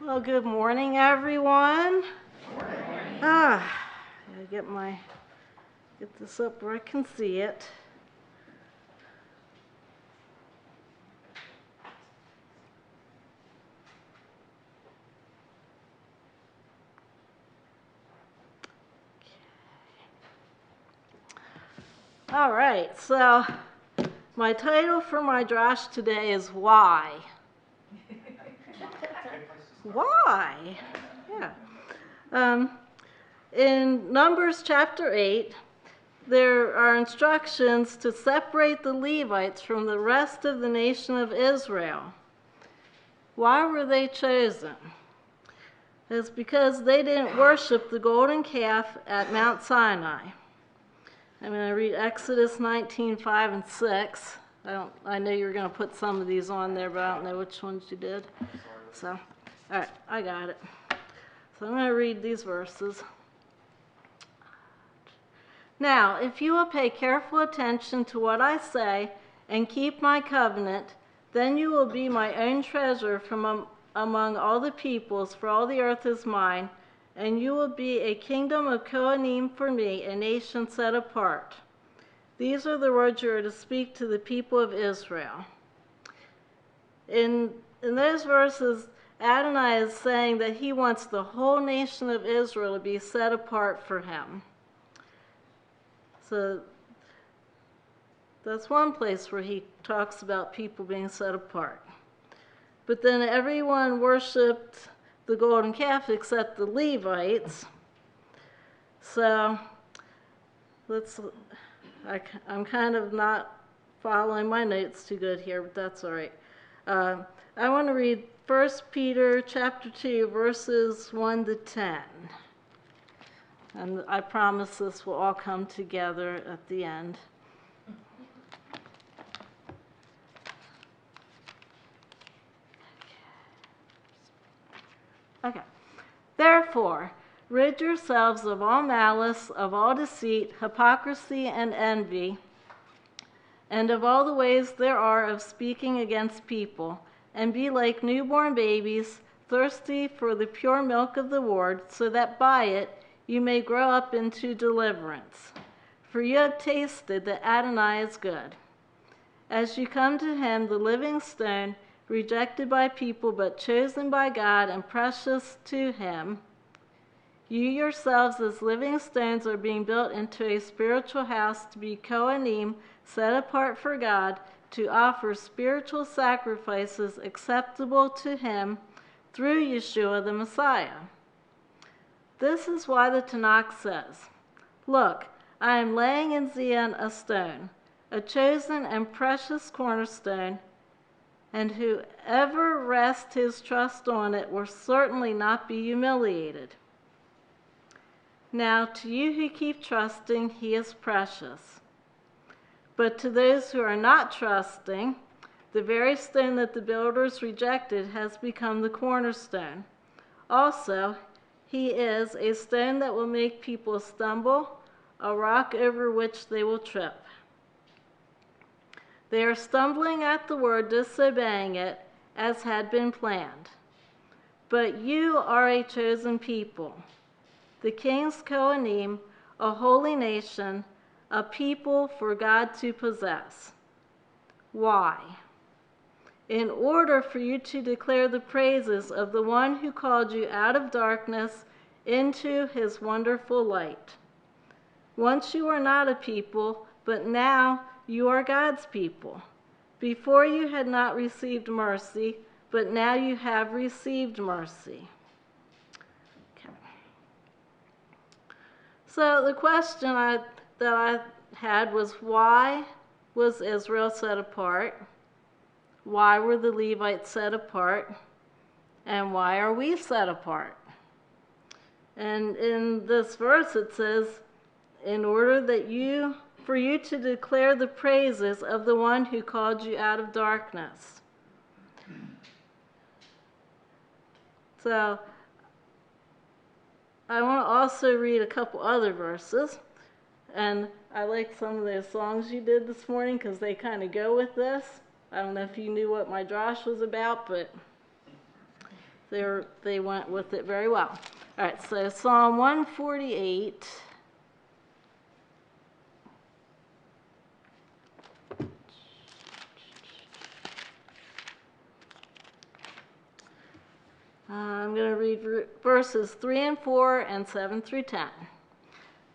Well, good morning, everyone. I gotta get this up where I can see it. All right, so my title for my Drash today is Why? Why? Yeah. In Numbers chapter 8, there are instructions to separate the Levites from the rest of the nation of Israel. Why were they chosen? It's because they didn't worship the golden calf at Mount Sinai. I'm going to read Exodus 19:5 and 6. I know you're going to put some of these on there, but I don't know which ones you did. So, all right, I got it. So I'm going to read these verses. Now, if you will pay careful attention to what I say and keep my covenant, then you will be my own treasure from among all the peoples, for all the earth is mine, and you will be a kingdom of Kohanim for me, a nation set apart. These are the words you are to speak to the people of Israel. In those verses, Adonai is saying that he wants the whole nation of Israel to be set apart for him. So that's one place where he talks about people being set apart. But then everyone worshipped the golden calf except the Levites. So I'm kind of not following my notes too good here, but that's all right. I want to read 1 Peter chapter 2, verses 1 to 10. And I promise this will all come together at the end. Okay. Therefore, rid yourselves of all malice, of all deceit, hypocrisy, and envy, and of all the ways there are of speaking against people, and be like newborn babies, thirsty for the pure milk of the word, so that by it you may grow up into deliverance. For you have tasted that Adonai is good. As you come to him, the living stone, rejected by people but chosen by God and precious to him, you yourselves as living stones are being built into a spiritual house to be Kohanim, set apart for God, to offer spiritual sacrifices acceptable to him through Yeshua the Messiah. This is why the Tanakh says, "Look, I am laying in Zion a stone, a chosen and precious cornerstone, and whoever rests his trust on it will certainly not be humiliated." Now to you who keep trusting, he is precious. But to those who are not trusting, the very stone that the builders rejected has become the cornerstone. Also, he is a stone that will make people stumble, a rock over which they will trip. They are stumbling at the word, disobeying it, as had been planned. But you are a chosen people, the king's Kohanim, a holy nation, a people for God to possess. Why? In order for you to declare the praises of the one who called you out of darkness into his wonderful light. Once you were not a people, but now you are God's people. Before you had not received mercy, but now you have received mercy. Okay. So the question that I had was, why was Israel set apart? Why were the Levites set apart? And why are we set apart? And in this verse it says, in order for you to declare the praises of the one who called you out of darkness. So I want to also read a couple other verses. And I like some of those songs you did this morning because they kind of go with this. I don't know if you knew what my Drash was about, but they went with it very well. All right, so Psalm 148. I'm going to read verses 3 and 4 and 7 through 10.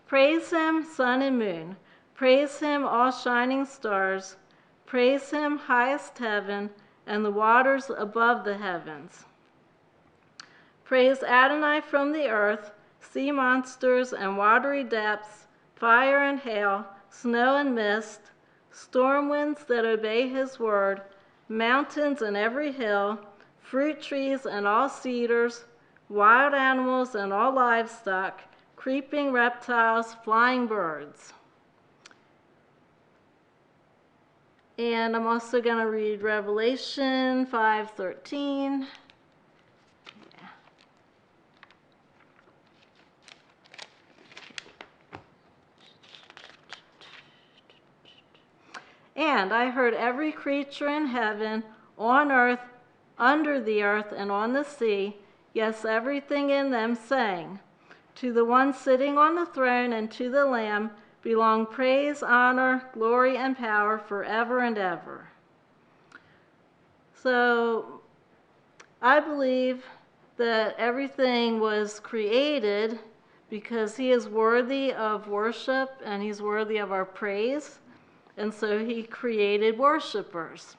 Praise him, sun and moon. Praise him, all shining stars. Praise him, highest heaven, and the waters above the heavens. Praise Adonai from the earth, sea monsters and watery depths, fire and hail, snow and mist, storm winds that obey his word, mountains and every hill, fruit trees and all cedars, wild animals and all livestock, creeping reptiles, flying birds. And I'm also going to read Revelation 5:13. And I heard every creature in heaven, on earth, under the earth, and on the sea, yes, everything in them, saying, to the one sitting on the throne and to the Lamb belong praise, honor, glory, and power forever and ever. So I believe that everything was created because he is worthy of worship and he's worthy of our praise. And so he created worshipers.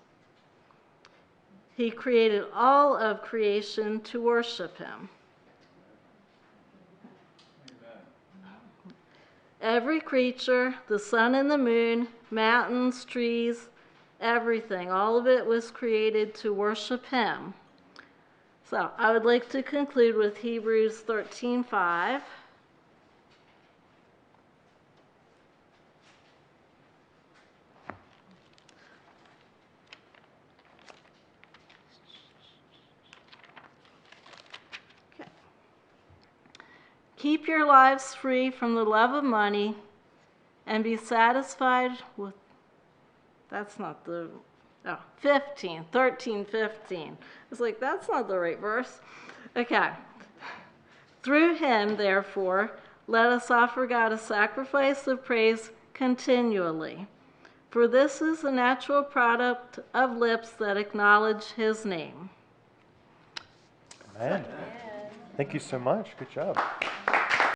He created all of creation to worship him. Amen. Every creature, the sun and the moon, mountains, trees, everything, all of it was created to worship him. So I would like to conclude with Hebrews 13:5. Keep your lives free from the love of money and be satisfied with, that's not the, 13:15. It's like, that's not the right verse. Okay. Through him, therefore, let us offer God a sacrifice of praise continually. For this is the natural product of lips that acknowledge his name. Amen. Thank you so much. Good job.